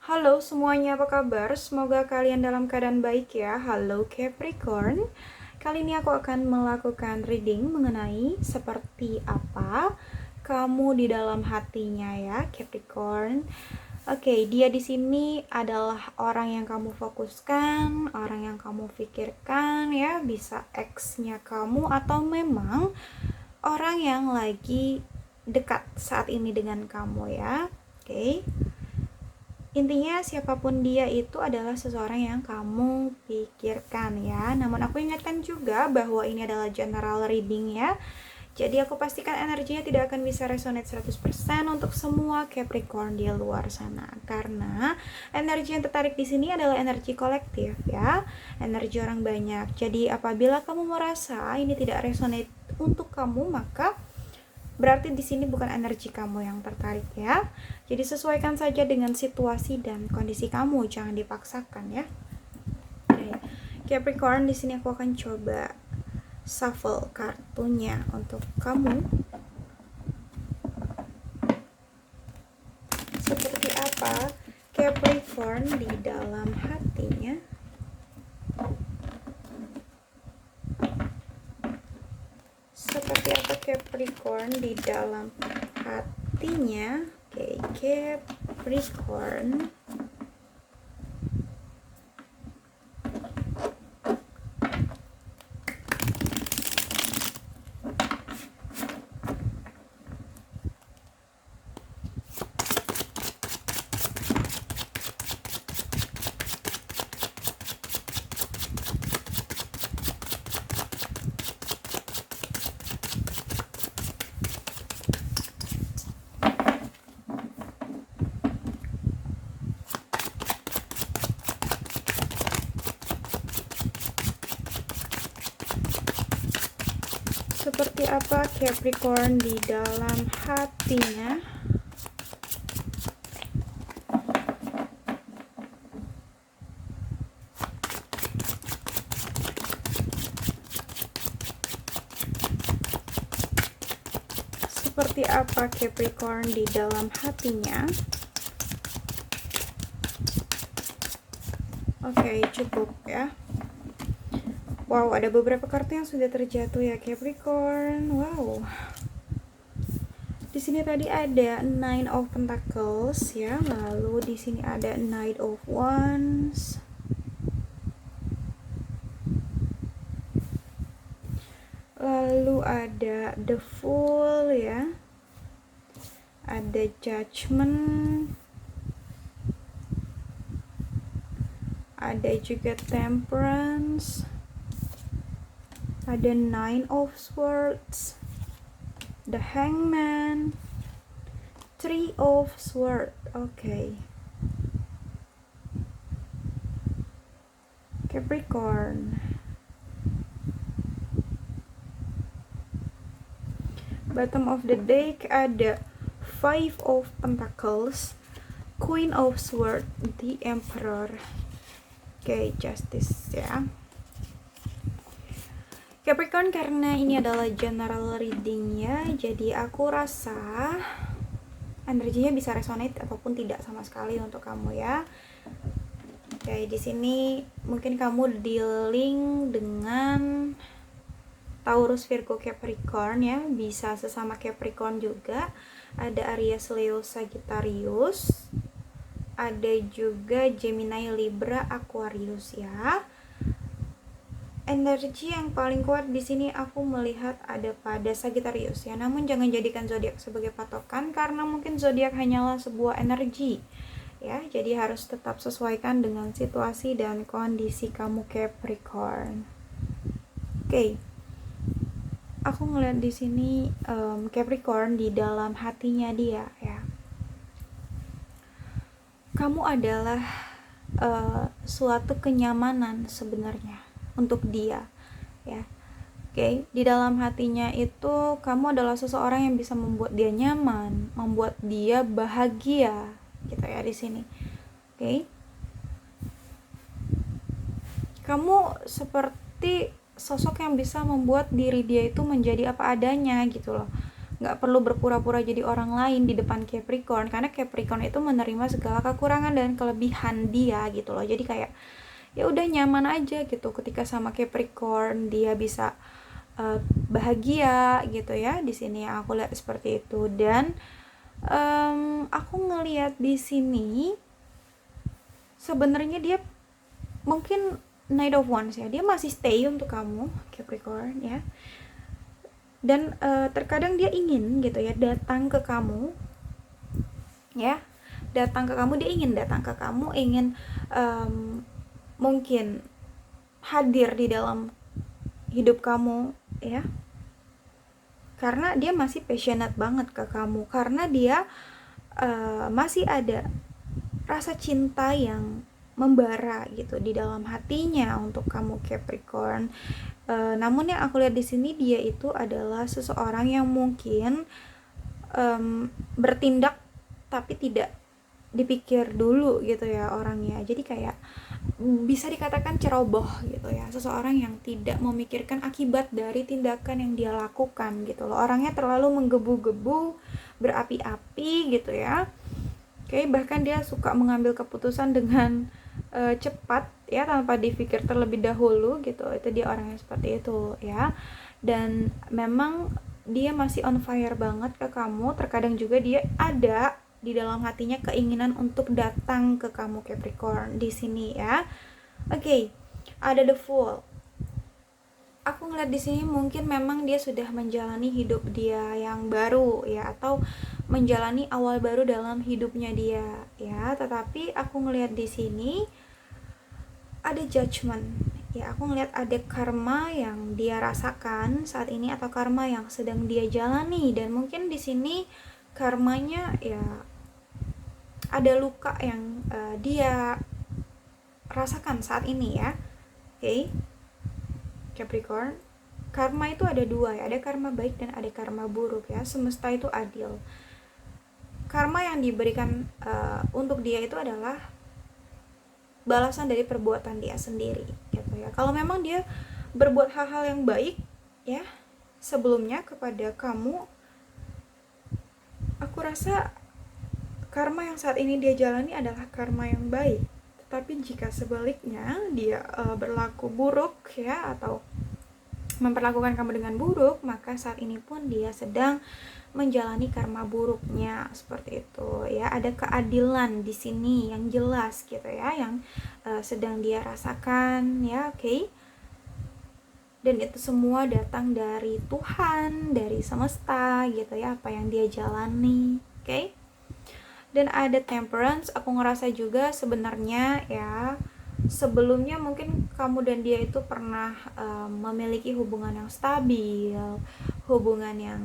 Halo semuanya, apa kabar? Semoga kalian dalam keadaan baik ya. Halo Capricorn. Kali ini aku akan melakukan reading mengenai seperti apa kamu di dalam hatinya ya, Capricorn. Oke, dia di sini adalah orang yang kamu fokuskan, orang yang kamu pikirkan ya, bisa ex-nya kamu atau memang orang yang lagi dekat saat ini dengan kamu ya. Oke. Intinya siapapun dia itu adalah seseorang yang kamu pikirkan ya. Namun aku ingatkan juga bahwa ini adalah general reading ya. Jadi aku pastikan energinya tidak akan bisa resonate 100% untuk semua Capricorn di luar sana. Karena energi yang tertarik di sini adalah energi kolektif ya. Energi orang banyak. Jadi apabila kamu merasa ini tidak resonate untuk kamu, maka berarti di sini bukan energi kamu yang tertarik ya. Jadi sesuaikan saja dengan situasi dan kondisi kamu, jangan dipaksakan ya. Oke. Capricorn, di sini aku akan coba shuffle kartunya untuk kamu. Seperti apa Capricorn di dalam hatinya? Seperti apa Capricorn di dalam hatinya? Oke, Capricorn. Seperti apa Capricorn di dalam hatinya? Seperti apa Capricorn di dalam hatinya? Oke, cukup ya. Wow, ada beberapa kartu yang sudah terjatuh ya Capricorn. Wow. Di sini tadi ada Nine of Pentacles ya, lalu di sini ada Knight of Wands. Lalu ada The Fool ya. Ada Judgment. Ada juga Temperance. Ada Nine of Swords, The Hangman, Three of Swords. Okay. Capricorn. Bottom of the deck ada Five of Pentacles, Queen of Swords, The Emperor. Okay, Justice ya. Capricorn, karena ini adalah general reading ya, jadi aku rasa energinya bisa resonate ataupun tidak sama sekali untuk kamu ya. Oke, di sini mungkin kamu dealing dengan Taurus, Virgo, Capricorn ya, bisa sesama Capricorn juga. Ada Aries, Leo, Sagittarius. Ada juga Gemini, Libra, Aquarius ya. Energi yang paling kuat di sini aku melihat ada pada Sagittarius ya. Namun jangan jadikan zodiak sebagai patokan karena mungkin zodiak hanyalah sebuah energi ya. Jadi harus tetap sesuaikan dengan situasi dan kondisi kamu Capricorn. Oke. Aku ngeliat di sini Capricorn di dalam hatinya dia ya. Kamu adalah suatu kenyamanan sebenarnya untuk dia ya. Oke, di dalam hatinya itu kamu adalah seseorang yang bisa membuat dia nyaman, membuat dia bahagia gitu ya di sini. Oke. Kamu seperti sosok yang bisa membuat diri dia itu menjadi apa adanya gitu loh. nggak perlu berpura-pura jadi orang lain di depan Capricorn, karena Capricorn itu menerima segala kekurangan dan kelebihan dia gitu loh. Jadi kayak ya udah nyaman aja gitu ketika sama Capricorn, dia bisa bahagia gitu ya. Di sini aku lihat seperti itu. Dan aku ngelihat di sini sebenarnya dia mungkin Knight of Wands ya, dia masih stay untuk kamu Capricorn ya. Dan terkadang dia ingin gitu ya datang ke kamu ya, dia ingin datang ke kamu, ingin mungkin hadir di dalam hidup kamu ya, karena dia masih passionate banget ke kamu, karena dia masih ada rasa cinta yang membara gitu di dalam hatinya untuk kamu Capricorn. Namun yang aku lihat di sini, dia itu adalah seseorang yang mungkin bertindak tapi tidak dipikir dulu gitu ya orangnya. Jadi kayak bisa dikatakan ceroboh gitu ya, seseorang yang tidak memikirkan akibat dari tindakan yang dia lakukan gitu loh. Orangnya terlalu menggebu-gebu, berapi-api gitu ya. Oke, bahkan dia suka mengambil keputusan dengan cepat ya, tanpa dipikir terlebih dahulu gitu. Itu dia orangnya seperti itu ya. Dan memang dia masih on fire banget ke kamu. Terkadang juga dia ada di dalam hatinya keinginan untuk datang ke kamu Capricorn di sini ya. Oke, ada the Fool. Aku ngeliat di sini mungkin memang dia sudah menjalani hidup dia yang baru ya, atau menjalani awal baru dalam hidupnya dia ya. Tetapi aku ngeliat di sini ada judgment ya. Aku ngeliat ada karma yang dia rasakan saat ini, atau karma yang sedang dia jalani. Dan mungkin di sini karmanya ya ada luka yang dia rasakan saat ini ya. Oke, Capricorn, karma itu ada dua ya, ada karma baik dan ada karma buruk ya. Semesta itu adil. Karma yang diberikan untuk dia itu adalah balasan dari perbuatan dia sendiri gitu ya. Kalau memang dia berbuat hal-hal yang baik ya sebelumnya kepada kamu, aku rasa karma yang saat ini dia jalani adalah karma yang baik. Tapi jika sebaliknya dia berlaku buruk ya, atau memperlakukan kamu dengan buruk, maka saat ini pun dia sedang menjalani karma buruknya seperti itu ya. Ada keadilan di sini yang jelas gitu ya, yang sedang dia rasakan ya. Oke. Dan itu semua datang dari Tuhan, dari semesta gitu ya, apa yang dia jalani. Oke. Dan ada Temperance. Aku ngerasa juga sebenarnya ya, sebelumnya mungkin kamu dan dia itu pernah memiliki hubungan yang stabil, hubungan yang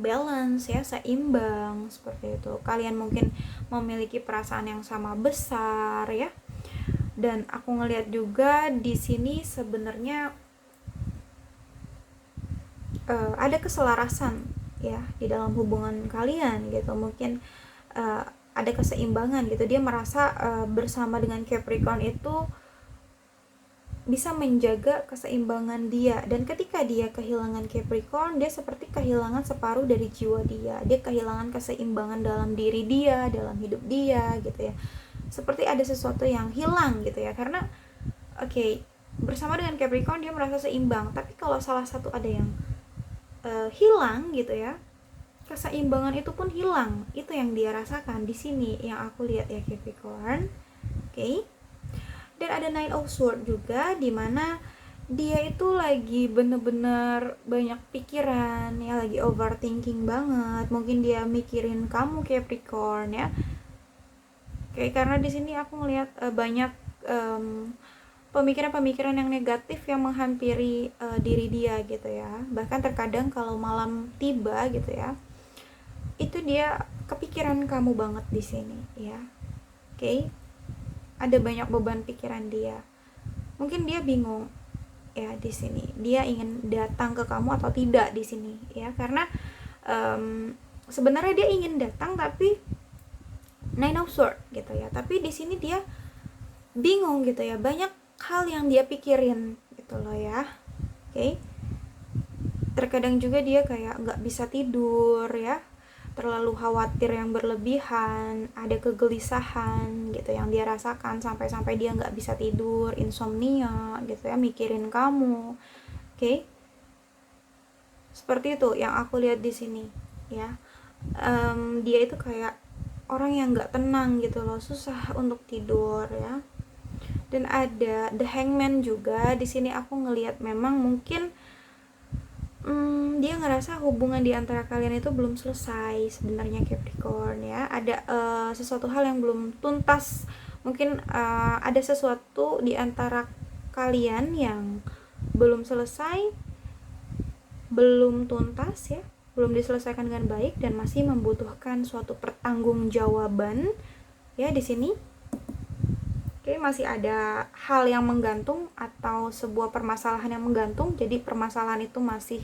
balance ya, seimbang seperti itu. Kalian mungkin memiliki perasaan yang sama besar ya. Dan aku ngelihat juga di sini sebenarnya ada keselarasan ya di dalam hubungan kalian gitu. Mungkin ada keseimbangan gitu. Dia merasa bersama dengan Capricorn itu bisa menjaga keseimbangan dia. Dan ketika dia kehilangan Capricorn, dia seperti kehilangan separuh dari jiwa dia. Dia kehilangan keseimbangan dalam diri dia, dalam hidup dia gitu ya. Seperti ada sesuatu yang hilang gitu ya. Karena bersama dengan Capricorn dia merasa seimbang. Tapi kalau salah satu ada yang hilang gitu ya, keseimbangan itu pun hilang. Itu yang dia rasakan di sini yang aku lihat ya Capricorn. Oke. Dan ada Nine of Swords juga, dimana dia itu lagi bener-bener banyak pikiran ya, lagi overthinking banget. Mungkin dia mikirin kamu Capricorn ya. Oke, karena di sini aku ngelihat banyak pemikiran-pemikiran yang negatif yang menghampiri diri dia gitu ya. Bahkan terkadang kalau malam tiba gitu ya, itu dia kepikiran kamu banget di sini ya. Oke. Ada banyak beban pikiran dia. Mungkin dia bingung ya di sini. Dia ingin datang ke kamu atau tidak di sini ya, karena sebenarnya dia ingin datang tapi Nine of Swords gitu ya. Tapi di sini dia bingung gitu ya. Banyak hal yang dia pikirin gitu loh ya. Oke. Terkadang juga dia kayak nggak bisa tidur ya, terlalu khawatir yang berlebihan, ada kegelisahan gitu yang dia rasakan sampai-sampai dia nggak bisa tidur, insomnia gitu ya, mikirin kamu. Oke, seperti itu yang aku lihat di sini ya. Dia itu kayak orang yang nggak tenang gitu loh, susah untuk tidur ya. Dan ada the hangman juga di sini. Aku ngelihat memang mungkin dia ngerasa hubungan di antara kalian itu belum selesai sebenarnya Capricorn ya. Ada sesuatu hal yang belum tuntas. Mungkin ada sesuatu di antara kalian yang belum selesai, belum tuntas ya, belum diselesaikan dengan baik dan masih membutuhkan suatu pertanggungjawaban ya di sini. Oke, masih ada hal yang menggantung atau sebuah permasalahan yang menggantung. Jadi permasalahan itu masih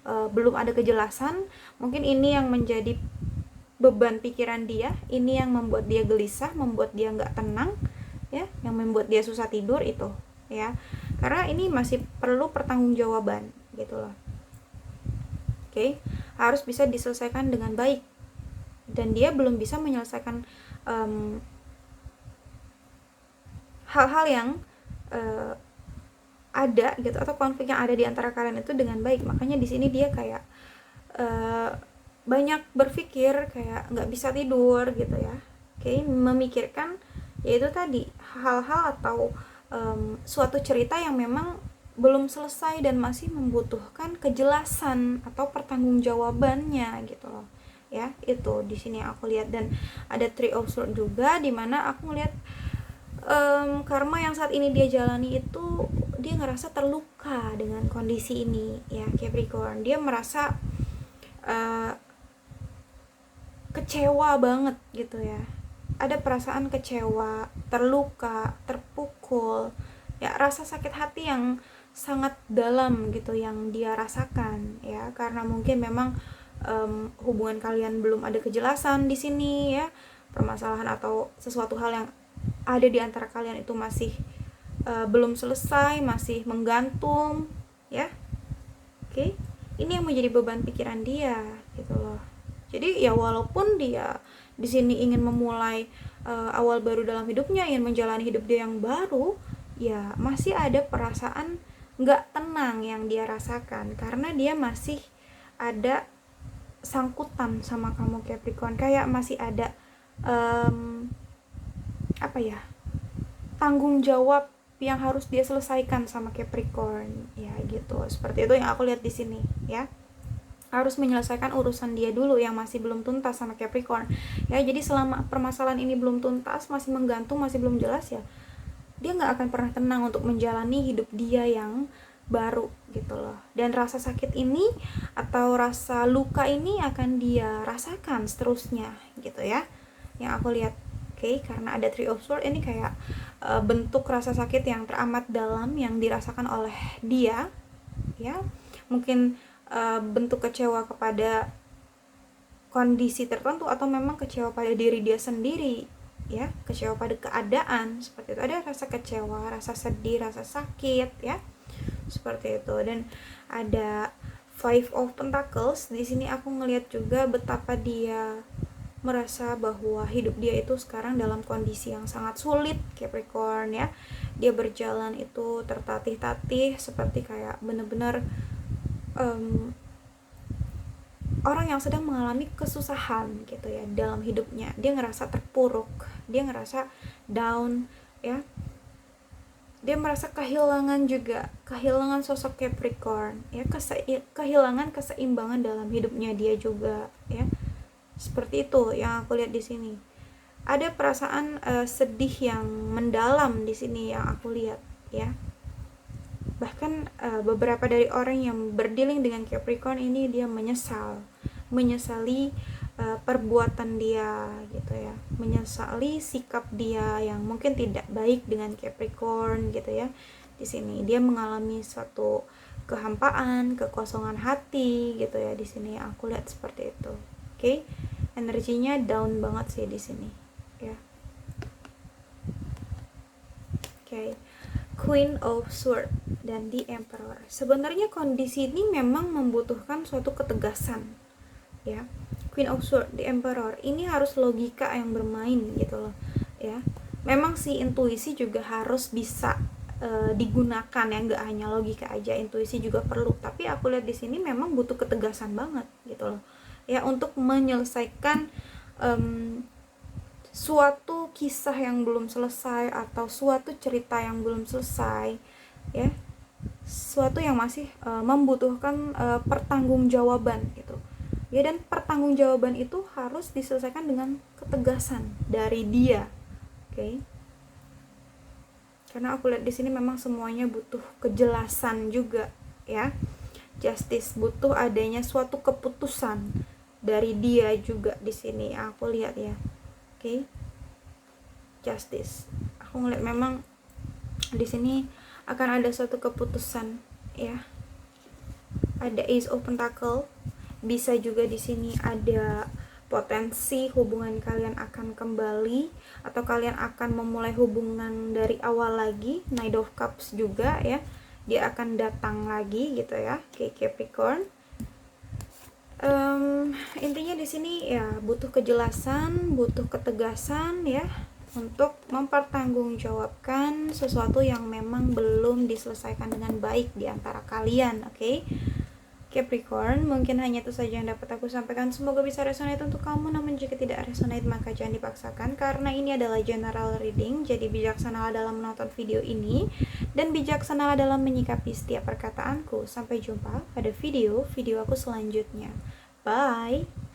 belum ada kejelasan. Mungkin ini yang menjadi beban pikiran dia, ini yang membuat dia gelisah, membuat dia nggak tenang ya, yang membuat dia susah tidur itu ya. Karena ini masih perlu pertanggungjawaban gitu loh. Oke, harus bisa diselesaikan dengan baik. Dan dia belum bisa menyelesaikan hal-hal yang ada gitu, atau konflik yang ada di antara kalian itu dengan baik. Makanya di sini dia kayak banyak berpikir, kayak nggak bisa tidur gitu ya. Oke, memikirkan yaitu tadi hal-hal atau suatu cerita yang memang belum selesai dan masih membutuhkan kejelasan atau pertanggungjawabannya gitu loh ya. Itu di sini aku lihat. Dan ada Three of Swords juga, dimana aku ngeliat karma yang saat ini dia jalani itu, dia ngerasa terluka dengan kondisi ini ya Capricorn. Dia merasa kecewa banget gitu ya. Ada perasaan kecewa, terluka, terpukul ya, rasa sakit hati yang sangat dalam gitu yang dia rasakan ya, karena mungkin memang hubungan kalian belum ada kejelasan di sini ya. Permasalahan atau sesuatu hal yang ada di antara kalian itu masih belum selesai, masih menggantung ya. Oke, ini yang menjadi beban pikiran dia gitu loh. Jadi ya walaupun dia di sini ingin memulai awal baru dalam hidupnya, ingin menjalani hidup dia yang baru, ya masih ada perasaan nggak tenang yang dia rasakan karena dia masih ada sangkutan sama kamu Capricorn. Kayak masih ada tanggung jawab yang harus dia selesaikan sama Capricorn ya gitu. Seperti itu yang aku lihat di sini ya. Harus menyelesaikan urusan dia dulu yang masih belum tuntas sama Capricorn ya. Jadi selama permasalahan ini belum tuntas, masih menggantung, masih belum jelas ya, dia nggak akan pernah tenang untuk menjalani hidup dia yang baru gitu loh. Dan rasa sakit ini atau rasa luka ini akan dia rasakan seterusnya gitu ya, yang aku lihat. Oke, karena ada Three of Swords ini kayak bentuk rasa sakit yang teramat dalam yang dirasakan oleh dia ya. Mungkin bentuk kecewa kepada kondisi tertentu, atau memang kecewa pada diri dia sendiri ya, kecewa pada keadaan seperti itu. Ada rasa kecewa, rasa sedih, rasa sakit ya, seperti itu. Dan ada Five of Pentacles di sini. Aku ngelihat juga betapa dia merasa bahwa hidup dia itu sekarang dalam kondisi yang sangat sulit Capricorn ya. Dia berjalan itu tertatih-tatih, seperti kayak bener-bener orang yang sedang mengalami kesusahan gitu ya dalam hidupnya. Dia ngerasa terpuruk, dia ngerasa down ya. Dia merasa kehilangan juga, kehilangan sosok Capricorn ya, kehilangan keseimbangan dalam hidupnya dia juga ya. Seperti itu yang aku lihat di sini. Ada perasaan sedih yang mendalam di sini yang aku lihat ya. Bahkan beberapa dari orang yang berdealing dengan Capricorn ini, dia menyesali perbuatan dia gitu ya, menyesali sikap dia yang mungkin tidak baik dengan Capricorn gitu ya. Di sini dia mengalami suatu kehampaan, kekosongan hati gitu ya. Di sini aku lihat seperti itu. Oke, energinya down banget sih di sini ya. Oke, Queen of Swords dan di Emperor. Sebenarnya kondisi ini memang membutuhkan suatu ketegasan, ya. Queen of Swords di Emperor ini harus logika yang bermain gitu loh, ya. Memang sih intuisi juga harus bisa digunakan ya, nggak hanya logika aja, intuisi juga perlu. Tapi aku lihat di sini memang butuh ketegasan banget gitu loh, ya, untuk menyelesaikan suatu kisah yang belum selesai atau suatu cerita yang belum selesai, ya, suatu yang masih membutuhkan pertanggungjawaban gitu ya, dan pertanggungjawaban itu harus diselesaikan dengan ketegasan dari dia, oke. Karena aku lihat di sini memang semuanya butuh kejelasan juga, ya. Justice, butuh adanya suatu keputusan dari dia juga di sini. Aku lihat ya. Oke. Justice. Aku ngeliat memang di sini akan ada suatu keputusan, ya. Ada Ace of Pentacle. Bisa juga di sini ada potensi hubungan kalian akan kembali atau kalian akan memulai hubungan dari awal lagi. Knight of Cups juga ya, dia akan datang lagi gitu ya, kayak Capricorn. Intinya di sini ya butuh kejelasan, butuh ketegasan ya, untuk mempertanggungjawabkan sesuatu yang memang belum diselesaikan dengan baik di antara kalian, oke? Capricorn, mungkin hanya itu saja yang dapat aku sampaikan. Semoga bisa resonate untuk kamu, namun jika tidak resonate maka jangan dipaksakan, karena ini adalah general reading. Jadi bijaksanalah dalam menonton video ini dan bijaksanalah dalam menyikapi setiap perkataanku. Sampai jumpa pada video aku selanjutnya. Bye.